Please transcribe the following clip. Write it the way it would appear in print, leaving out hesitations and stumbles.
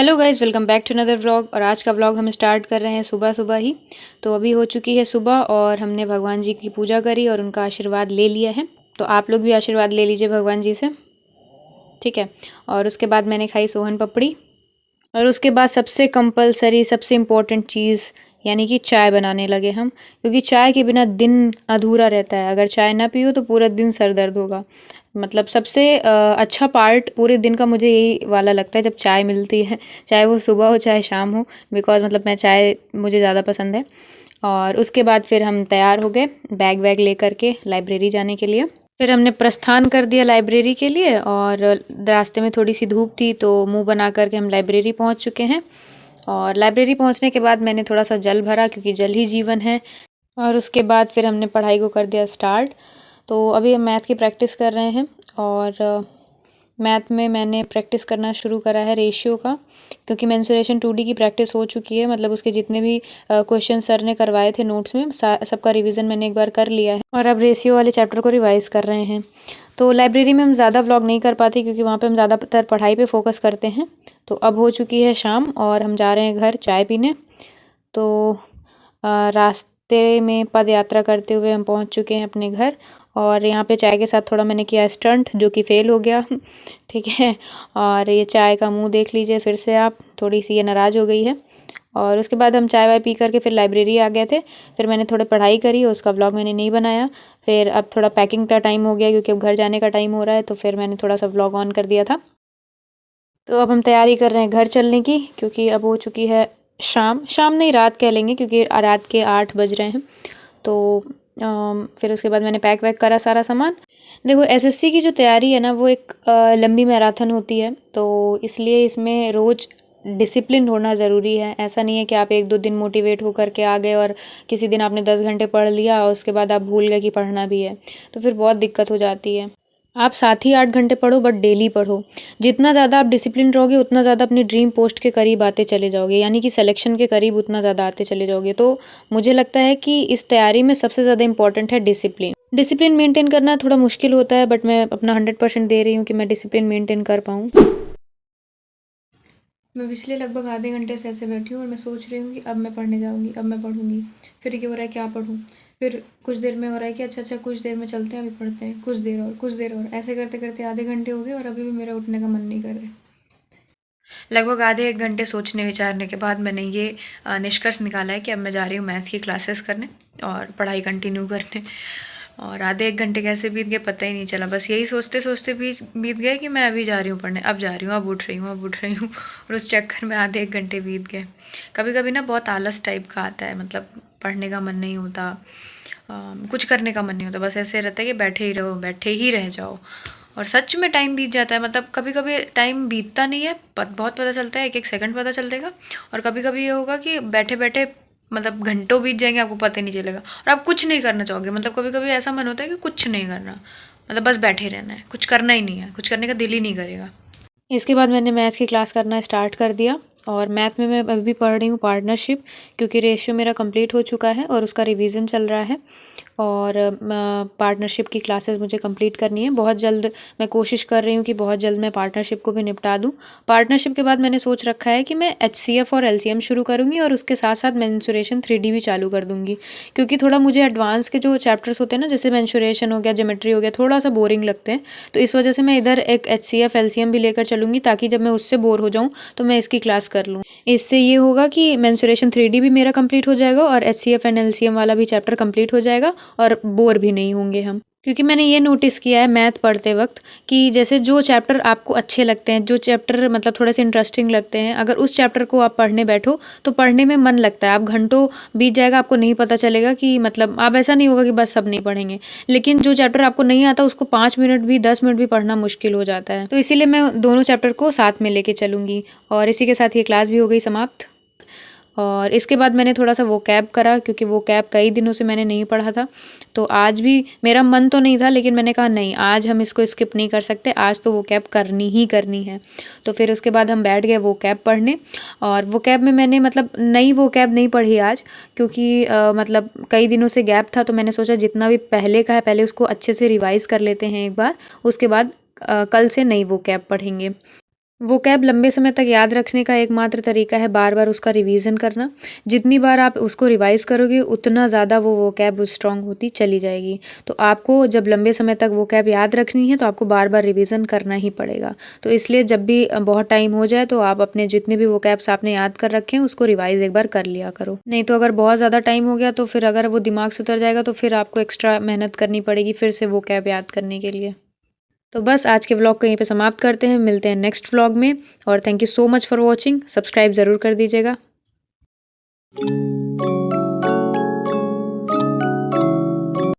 Hello guys, welcome back to another vlog. और आज का व्लॉग हम स्टार्ट कर रहे हैं सुबह सुबह ही। तो अभी हो चुकी है सुबह और हमने भगवान जी की पूजा करी और उनका आशीर्वाद ले लिया है। तो आप लोग भी आशीर्वाद ले लीजिए भगवान जी से, ठीक है। और उसके बाद मैंने खाई सोहन पपड़ी। और उसके बाद सबसे कंपलसरी, सबसे इम्पोर्टेंट चीज़ यानी कि चाय बनाने लगे हम, क्योंकि चाय के बिना दिन अधूरा रहता है। अगर चाय ना पियो तो पूरा दिन सर दर्द होगा। मतलब सबसे अच्छा पार्ट पूरे दिन का मुझे यही वाला लगता है जब चाय मिलती है, चाहे वो सुबह हो चाहे शाम हो। बिकॉज़ मतलब मैं चाय मुझे ज़्यादा पसंद है। और उसके बाद फिर हम तैयार हो गए बैग वैग लेकर के लाइब्रेरी जाने के लिए। फिर हमने प्रस्थान कर दिया लाइब्रेरी के लिए और रास्ते में थोड़ी सी धूप थी तो मुंह बना करके हम लाइब्रेरी पहुंच चुके हैं। और लाइब्रेरी पहुंचने के बाद मैंने थोड़ा सा जल भरा, क्योंकि जल ही जीवन है। और उसके बाद फिर हमने पढ़ाई को कर दिया स्टार्ट। तो अभी हम मैथ की प्रैक्टिस कर रहे हैं। और मैथ में मैंने प्रैक्टिस करना शुरू करा है रेशियो का, क्योंकि मेंसुरेशन 2D की प्रैक्टिस हो चुकी है। मतलब उसके जितने भी क्वेश्चन सर ने करवाए थे नोट्स में, सबका रिवीजन मैंने एक बार कर लिया है और अब रेशियो वाले चैप्टर को रिवाइज कर रहे हैं। तो लाइब्रेरी में हम ज़्यादा व्लॉग नहीं कर पाते, क्योंकि वहाँ पे हम ज़्यादातर पढ़ाई पे फोकस करते हैं। तो अब हो चुकी है शाम और हम जा रहे हैं घर चाय पीने। तो रास्ते में पद यात्रा करते हुए हम पहुँच चुके हैं अपने घर। और यहाँ पे चाय के साथ थोड़ा मैंने किया स्टंट, जो कि फ़ेल हो गया ठीक है। और ये चाय का मुंह देख लीजिए फिर से आप, थोड़ी सी ये नाराज़ हो गई है। और उसके बाद हम चाय वाय पी करके फिर लाइब्रेरी आ गए थे। फिर मैंने थोड़ी पढ़ाई करी, उसका व्लॉग मैंने नहीं बनाया। फिर अब थोड़ा पैकिंग का टाइम हो गया, क्योंकि अब घर जाने का टाइम हो रहा है, तो फिर मैंने थोड़ा सा व्लॉग ऑन कर दिया था। तो अब हम तैयारी कर रहे हैं घर चलने की, क्योंकि अब हो चुकी है शाम। शाम नहीं, रात कह लेंगे, क्योंकि रात के 8 बज रहे हैं। तो फिर उसके बाद मैंने पैक वैक करा सारा सामान। देखो, एसएससी की जो तैयारी है ना, वो एक लंबी मैराथन होती है। तो इसलिए इसमें रोज़ डिसिप्लिन होना ज़रूरी है। ऐसा नहीं है कि आप 1-2 दिन मोटिवेट होकर के आ गए और किसी दिन आपने 10 घंटे पढ़ लिया और उसके बाद आप भूल गए कि पढ़ना भी है, तो फिर बहुत दिक्कत हो जाती है। आप साथ ही 8 घंटे पढ़ो, बट डेली पढ़ो। जितना ज़्यादा आप डिसिप्लिन रहोगे उतना ज़्यादा अपनी ड्रीम पोस्ट के करीब आते चले जाओगे, यानी कि सिलेक्शन के करीब उतना ज़्यादा आते चले जाओगे। तो मुझे लगता है कि इस तैयारी में सबसे ज़्यादा इंपॉर्टेंट है डिसिप्लिन। डिसिप्लिन मेंटेन करना थोड़ा मुश्किल होता है, बट मैं अपना 100% दे रही हूँ कि मैं डिसिप्लिन मेंटेन कर पाऊँ। मैं पिछले लगभग आधे घंटे से ऐसे बैठी हूँ और मैं सोच रही हूँ कि अब मैं पढ़ने जाऊँगी, अब मैं पढ़ूँगी। फिर ये हो रहा है क्या पढूँ। फिर कुछ देर में हो रहा है कि अच्छा कुछ देर में चलते हैं, अभी पढ़ते हैं, कुछ देर और, कुछ देर और। ऐसे करते करते आधे घंटे हो गए और अभी भी मेरा उठने का मन नहीं कर रहा है। लगभग आधे 1 घंटे सोचने विचारने के बाद मैंने ये निष्कर्ष निकाला है कि अब मैं जा रही हूँ मैथ की क्लासेस करने और पढ़ाई कंटिन्यू करने। और आधे 1 घंटे कैसे बीत गए पता ही नहीं चला। बस यही सोचते सोचते भी बीत गए कि मैं अभी जा रही हूँ पढ़ने, अब जा रही हूँ, अब उठ रही हूँ, अब उठ रही हूँ और उस चक्कर में आधे 1 घंटे बीत गए। कभी कभी ना बहुत आलस टाइप का आता है, मतलब पढ़ने का मन नहीं होता, कुछ करने का मन नहीं होता, बस ऐसे रहता है कि बैठे ही रहो, बैठे ही रह जाओ। और सच में टाइम बीत जाता है। मतलब कभी कभी टाइम बीतता नहीं है, बहुत पता चलता है, एक एक सेकंड पता चलेगा। और कभी कभी ये होगा कि बैठे बैठे मतलब घंटों बीत जाएंगे, आपको पता ही नहीं चलेगा और आप कुछ नहीं करना चाहोगे। मतलब कभी कभी ऐसा मन होता है कि कुछ नहीं करना, मतलब बस बैठे रहना है, कुछ करना ही नहीं है, कुछ करने का दिल ही नहीं करेगा। इसके बाद मैंने मैथ की क्लास करना स्टार्ट कर दिया। और मैथ में मैं अभी भी पढ़ रही हूँ पार्टनरशिप, क्योंकि रेशियो मेरा कंप्लीट हो चुका है और उसका रिवीजन चल रहा है। और पार्टनरशिप की क्लासेस मुझे कंप्लीट करनी है बहुत जल्द। मैं कोशिश कर रही हूँ कि बहुत जल्द मैं पार्टनरशिप को भी निपटा दूँ। पार्टनरशिप के बाद मैंने सोच रखा है कि मैं एचसीएफ और एलसीएम शुरू करूँगी और उसके साथ साथ मेंसुरेशन 3D भी चालू कर दूँगी, क्योंकि थोड़ा मुझे एडवांस के जो चैप्टर्स होते हैं ना, जैसे मेंसुरेशन हो गया, ज्योमेट्री हो गया, थोड़ा सा बोरिंग लगते हैं। तो इस वजह से मैं इधर एक एचसीएफ एलसीएम भी लेकर चलूँगी, ताकि जब मैं उससे बोर हो जाऊँ तो मैं इसकी क्लास कर लूँ। इससे ये होगा कि मेंसुरेशन 3D भी मेरा कंप्लीट हो जाएगा और एचसीएफ एंड एलसीएम वाला भी चैप्टर कंप्लीट हो जाएगा और बोर भी नहीं होंगे हम। क्योंकि मैंने ये नोटिस किया है मैथ पढ़ते वक्त कि जैसे जो चैप्टर आपको अच्छे लगते हैं, जो चैप्टर मतलब थोड़े से इंटरेस्टिंग लगते हैं, अगर उस चैप्टर को आप पढ़ने बैठो तो पढ़ने में मन लगता है। आप घंटों बीत जाएगा, आपको नहीं पता चलेगा कि मतलब आप ऐसा नहीं होगा कि बस सब नहीं पढ़ेंगे। लेकिन जो चैप्टर आपको नहीं आता उसको 5 मिनट भी 10 मिनट भी पढ़ना मुश्किल हो जाता है। तो इसीलिए मैं दोनों चैप्टर को साथ में लेके चलूँगी। और इसी के साथ ये क्लास भी हो गई समाप्त। और इसके बाद मैंने थोड़ा सा वोकैब करा, क्योंकि वोकैब कई दिनों से मैंने नहीं पढ़ा था। तो आज भी मेरा मन तो नहीं था, लेकिन मैंने कहा नहीं, आज हम इसको स्किप नहीं कर सकते, आज तो वोकैब करनी ही करनी है। तो फिर उसके बाद हम बैठ गए वोकैब पढ़ने। और वोकैब में मैंने मतलब नई वोकैब नहीं पढ़ी आज, क्योंकि मतलब कई दिनों से गैप था। तो मैंने सोचा जितना भी पहले का है पहले उसको अच्छे से रिवाइज़ कर लेते हैं एक बार, उसके बाद कल से नई वोकैब पढ़ेंगे। वोकैब लंबे समय तक याद रखने का एकमात्र तरीका है बार-बार उसका रिवीजन करना। जितनी बार आप उसको रिवाइज़ करोगे उतना ज़्यादा वो वोकैब स्ट्रॉन्ग होती चली जाएगी। तो आपको जब लंबे समय तक वोकैब याद रखनी है तो आपको बार-बार रिवीजन करना ही पड़ेगा। तो इसलिए जब भी बहुत टाइम हो जाए तो आप अपने जितने भी वोकैब्स आपने याद कर रखे हैं उसको रिवाइज़ एक बार कर लिया करो। नहीं तो अगर बहुत ज़्यादा टाइम हो गया तो फिर अगर वो दिमाग से उतर जाएगा तो फिर आपको एक्स्ट्रा मेहनत करनी पड़ेगी फिर से वोकैब याद करने के लिए। तो बस आज के व्लॉग को यहीं पे समाप्त करते हैं, मिलते हैं नेक्स्ट व्लॉग में और thank you so much for watching. Subscribe ज़रूर कर दीजिएगा।